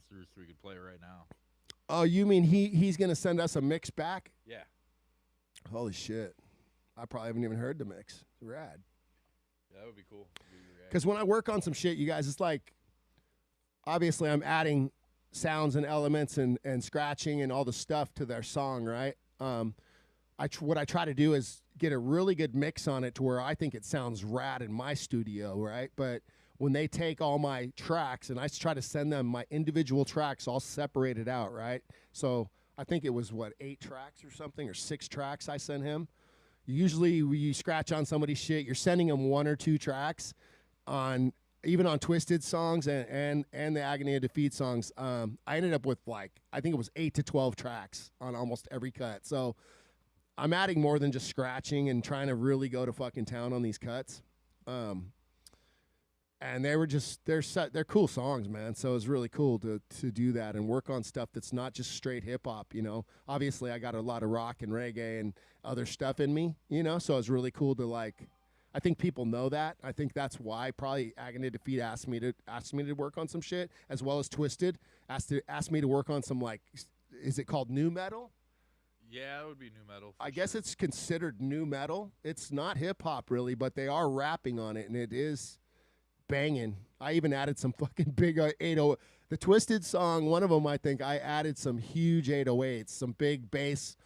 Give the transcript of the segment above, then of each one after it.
comes through so we could play it right now. Oh, you mean he's gonna send us a mix back? Yeah. Holy shit! I probably haven't even heard the mix. Rad. Yeah, that would be cool. Because when I work on some shit, you guys, it's like, obviously I'm adding sounds and elements and scratching and all the stuff to their song, right? What I try to do is get a really good mix on it to where I think it sounds rad in my studio, right? But when they take all my tracks and I try to send them my individual tracks all separated out, right? So I think it was, 8 tracks or something, or 6 tracks I sent him. Usually you scratch on somebody's shit, you're sending them 1 or 2 tracks on, even on Twisted songs and the Agony of Defeat songs. I ended up with I think it was 8 to 12 tracks on almost every cut. So I'm adding more than just scratching and trying to really go to fucking town on these cuts. And they were just, they're cool songs, man. So it's really cool to do that and work on stuff that's not just straight hip hop, you know. Obviously I got a lot of rock and reggae and other stuff in me, you know. So it's really cool to I think people know that. I think that's why probably Agony of Defeat asked me to work on some shit, as well as Twisted asked me to work on some, is it called nu metal? Yeah, it would be new metal. I guess it's considered nu metal. It's not hip hop really, but they are rapping on it, and it is banging. I even added some fucking big 808. The Twisted song, one of them, I think I added some huge 808s, some big bass,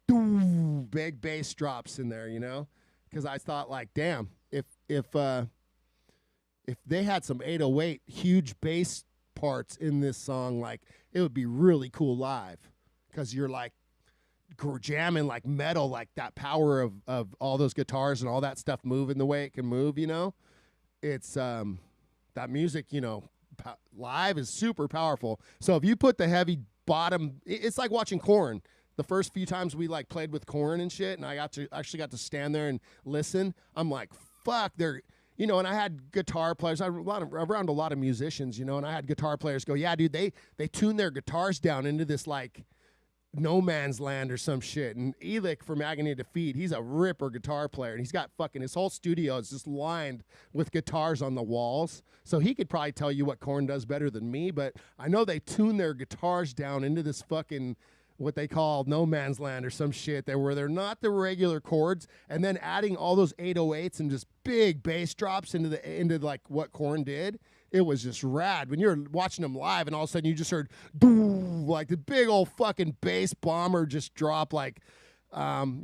big bass drops in there, you know, because I thought damn, if they had some 808 huge bass parts in this song, it would be really cool live, because you're jamming metal, that power of all those guitars and all that stuff moving the way it can move, you know. It's that music, you know, live is super powerful. So if you put the heavy bottom, it's like watching Korn. The first few times we played with Korn and shit, and I actually got to stand there and listen. I'm like, fuck, they're, you know. And I had guitar players. Around a lot of musicians, you know, and I had guitar players go, yeah, dude, they tune their guitars down into this no man's land or some shit. And Elick from Agony of Defeat, he's a ripper guitar player, and he's got his whole studio is just lined with guitars on the walls. So he could probably tell you what Korn does better than me, but I know they tune their guitars down into this fucking what they call no man's land or some shit there, where they're not the regular chords, and then adding all those 808s and just big bass drops into what Korn did. It was just rad. When you're watching them live and all of a sudden you just heard the big old fucking bass bomber just drop, you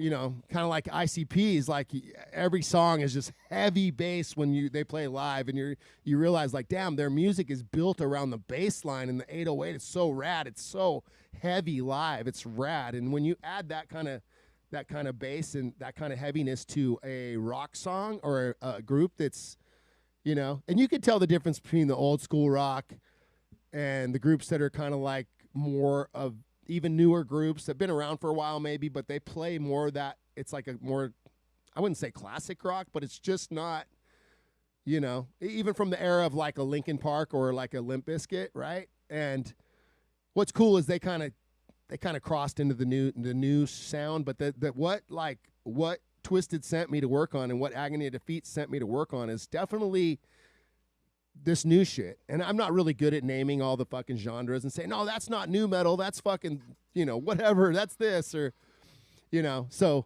know, kind of like ICPs. Every song is just heavy bass when they play live, and you realize damn, their music is built around the bass line, and the 808 is so rad. It's so heavy live. It's rad. And when you add that kind of bass and that kind of heaviness to a rock song or a group that's, you know, and you can tell the difference between the old school rock and the groups that are kind of more of even newer groups that have been around for a while maybe, but they play more that it's a more, I wouldn't say classic rock, but it's just not, you know, even from the era of a Linkin Park or a Limp Bizkit, right? And what's cool is they kind of crossed into the new sound, but what Twisted sent me to work on and what Agony of Defeat sent me to work on is definitely this new shit. And I'm not really good at naming all the fucking genres and saying, no, that's not nu metal, that's fucking, you know, whatever, that's this, or, you know. So,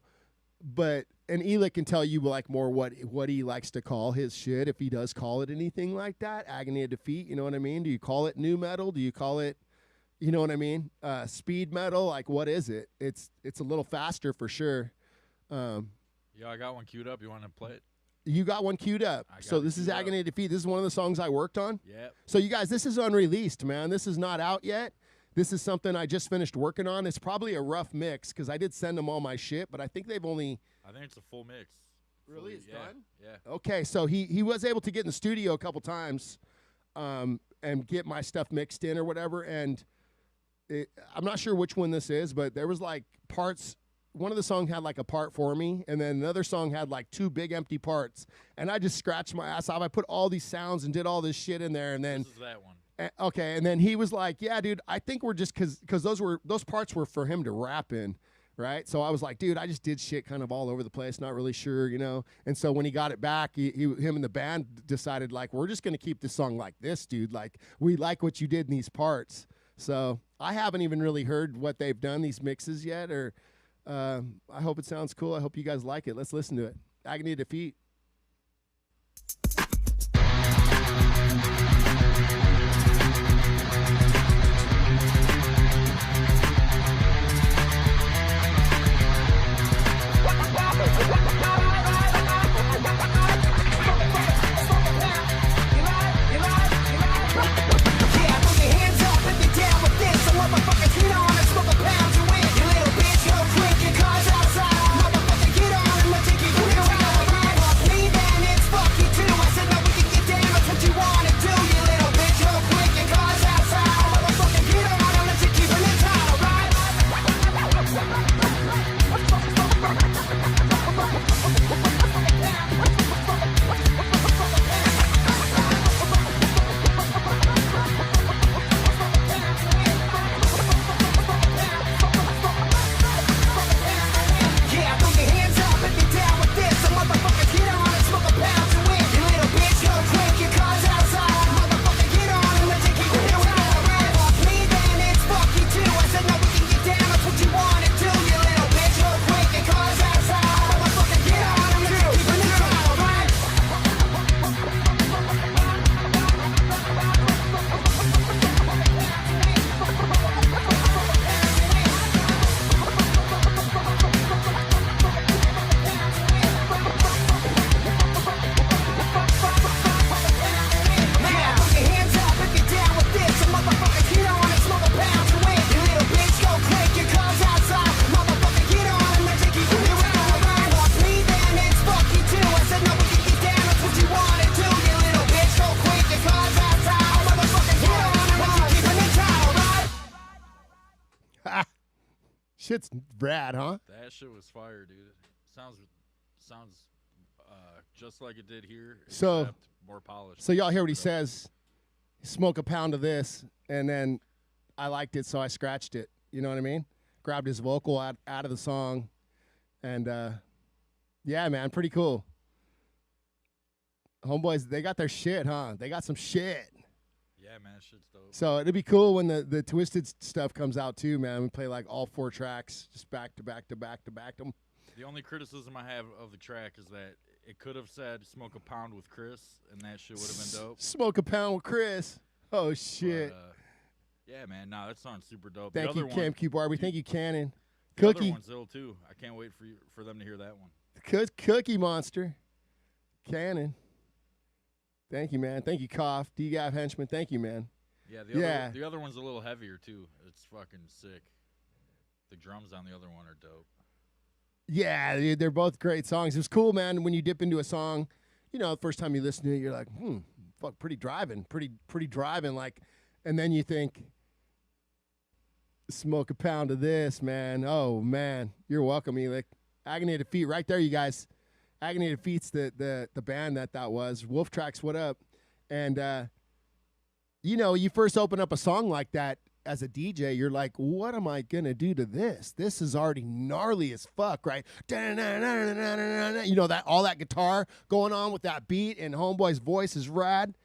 but, and Elick can tell you more what he likes to call his shit, if he does call it anything like that. Agony of Defeat, you know what I mean? Do you call it nu metal? Do you call it, you know what I mean? Speed metal? What is it? It's a little faster for sure. Yeah, I got one queued up. You want to play it? You got one queued up. So this is Agony of Defeat. This is one of the songs I worked on. Yeah. So you guys, this is unreleased, man. This is not out yet. This is something I just finished working on. It's probably a rough mix because I did send them all my shit, but I think they've only... I think it's a full mix. Really? It's done? Yeah. Okay, so he was able to get in the studio a couple times and get my stuff mixed in or whatever, and I'm not sure which one this is, but there was parts... One of the songs had a part for me, and then another song had 2 big empty parts, and I just scratched my ass off. I put all these sounds and did all this shit in there, and then this is that one. Okay, and then he was like, "Yeah, dude, I think we're just because those parts were for him to rap in, right?" So I was like, "Dude, I just did shit kind of all over the place, not really sure, you know." And so when he got it back, him and the band decided we're just gonna keep this song like this, dude. We like what you did in these parts. So I haven't even really heard what they've done, these mixes yet, or I hope it sounds cool. I hope you guys like it. Let's listen to it. Agony of Defeat. Shit's rad, huh? That shit was fire, dude. Sounds just like it did here, So- except more polished. So y'all hear what he says. Smoke a pound of this, and then I liked it, so I scratched it. You know what I mean? Grabbed his vocal out of the song, and yeah, man, pretty cool. Homeboys, they got their shit, huh? They got some shit. Yeah, man, shit's dope. So it'd be cool when the Twisted stuff comes out too, man. We play like all 4 tracks, just back to back to back to back them. The only criticism I have of the track is that it could have said "smoke a pound with Chris," and that shit would have been dope. Smoke a pound with Chris. Oh shit! But, yeah, man, no, that sounds super dope. Thank the you, other Cam one, Q Barbie. Thank you, Cannon. the other Cookie, one's ill too. I can't wait for them to hear that one. Cookie Monster, Cannon. Thank you, man. Thank you, Cough. D-Gav Henchman. Thank you, man. Yeah, Yeah. the other one's a little heavier too. It's fucking sick. The drums on the other one are dope. Yeah, dude, they're both great songs. It was cool, man. When you dip into a song, you know, the first time you listen to it, you're like, fuck, pretty driving, like, and then you think, smoke a pound of this, man. Oh man, you're welcome, Elick. Agony of Defeat, right there, you guys. Agony of Defeat's the band that was. Wolf Tracks, what up? And you know, you first open up a song like that as a DJ, you're like, what am I gonna do to this? This is already gnarly as fuck, right? You know, that all that guitar going on with that beat, and Homeboy's voice is rad.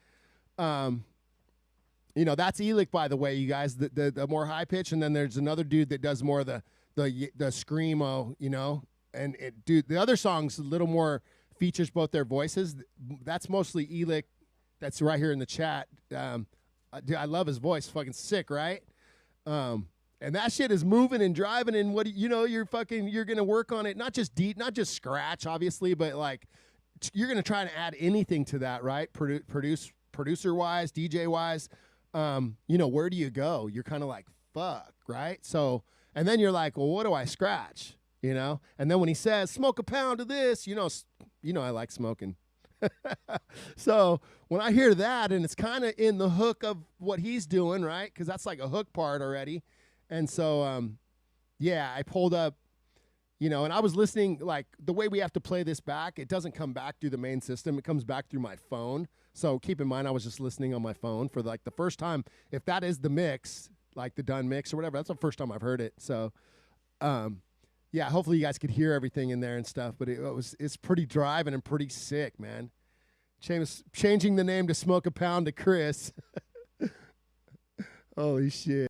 You know, that's Elick, by the way, you guys, the more high pitch, and then there's another dude that does more of the screamo, you know. And dude, the other song's a little more features both their voices. That's mostly Elick. That's right here in the chat. Dude, I love his voice. Fucking sick, right? And that shit is moving and driving. And what you know, you're gonna work on it. Not just deep, not just scratch, obviously, but like you're gonna try to add anything to that, right? Producer wise, DJ wise. You know, where do you go? You're kind of like, fuck, right? So, and then you're like, well, what do I scratch? You know? And then when he says, smoke a pound of this, you know, I like smoking. So when I hear that, and it's kind of in the hook of what he's doing, right? Because that's like a hook part already. And so, yeah, I pulled up, you know, and I was listening, like the way we have to play this back, it doesn't come back through the main system. It comes back through my phone. So keep in mind, I was just listening on my phone for like the first time. If that is the mix, like the done mix or whatever, that's the first time I've heard it. So, yeah, hopefully you guys could hear everything in there and stuff. But it's pretty driving and pretty sick, man. Changing the name to Smoke a Pound to Chris. Holy shit.